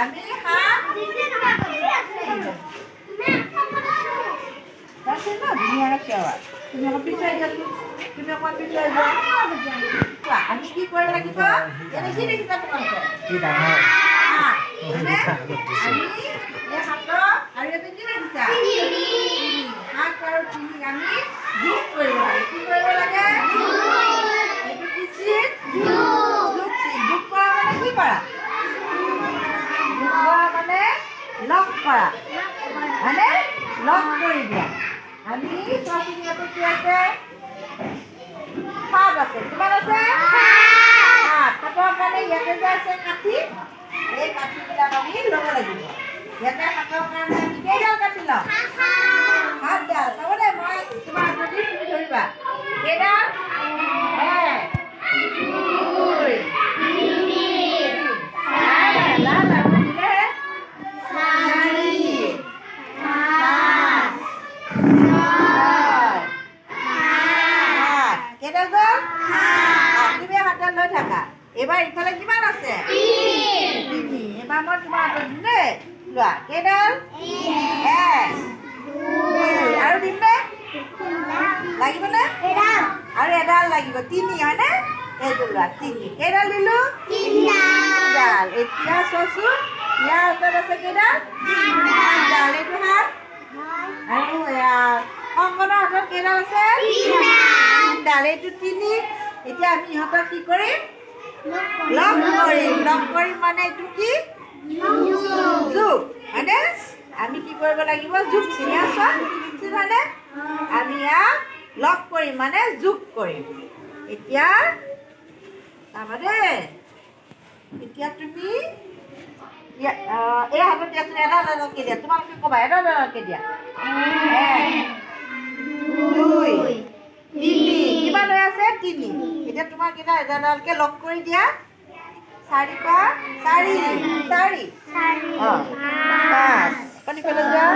আমি হাত ধুনীয়াকৈ চিঞৰা। তুমি অকণ পিছুৱাই দিয়া, তুমি অকণ পিছুৱাই যোৱা। আমি কি কৰিব লাগিব? এনে কি দেখিছা তোমালোকে? আমি এই হাতৰ আৰু এইটো কি দেখিছা? হাত আৰু তিনি আমি যোগ কৰিব লাগে। কি কৰিব লাগে? এইটো কি চিন? যোগ চিন। যোগ কৰা মানে কি কৰা? যোগ কৰা মানে লগ কৰা। মানে লগ কৰি দিয়া। আমি চোৱাচোন ইয়াতে কি আছে? সাত আছে। কিমান আছে? সাত। সাতৰ কাৰণে ইয়াতে যে আছে কাঠি, এই কাঠিবিলাক আমি ল'ব লাগিব। ইয়াতে সাতৰ কাৰণে আমি কেইডাল কাঠি ল'ম? সাতডাল। চাব দে, মই তোমাৰ যদি তুমি ধৰিবা। কেইডাল? এক, দুই, তিনি, কেইডাল গ'ল? তুমি হাতত লৈ থাকা। এইবাৰ ইফালে কিমান আছে? তিনি। এইবাৰ মই তোমাৰ হাতত দিম দেই। লোৱা। কেইডাল? এক, দুই, আৰু দিম নে? লাগিবনে? আৰু এডাল লাগিব। তিনি হয়নে? এইটো লোৱা। তিনি। কেইডাল দিলোঁ? তিনিডাল। এতিয়া চোৱাচোন, ইয়াৰ হাতত আছে কেইডাল? তিনিডাল। এইটো হাত আৰু কংকনৰ হাতত কেইডাল আছে? তিনিডাল। এইটো তিনি। এতিয়া আমি ইহঁতক কি কৰিম? লগ কৰিম। লগ কৰিম মানে এইটো কি? যোগ হয়নে? আমি কি কৰিব লাগিব? যোগ চিন। ইয়াত চোৱা, যোগ হয়নে? আমি ইয়াক লগ কৰিম মানে যোগ কৰিম। এতিয়া চাবা দেই। এতিয়া তুমি এই হাতত দিয়াচোন, এডাল এডালকৈ দিয়া। তোমালোকে ক'বা এডাল এডালকৈ দিয়া। এক, দুই, তিনি। কিমান হৈ আছে? তিনি। এতিয়া তোমাৰ কেইটা এডাল এডালকৈ লগ কৰি দিয়া। চাৰি পাঁচ চাৰি। চাৰি। পাঁচ। পানী পেলাই যোৱা।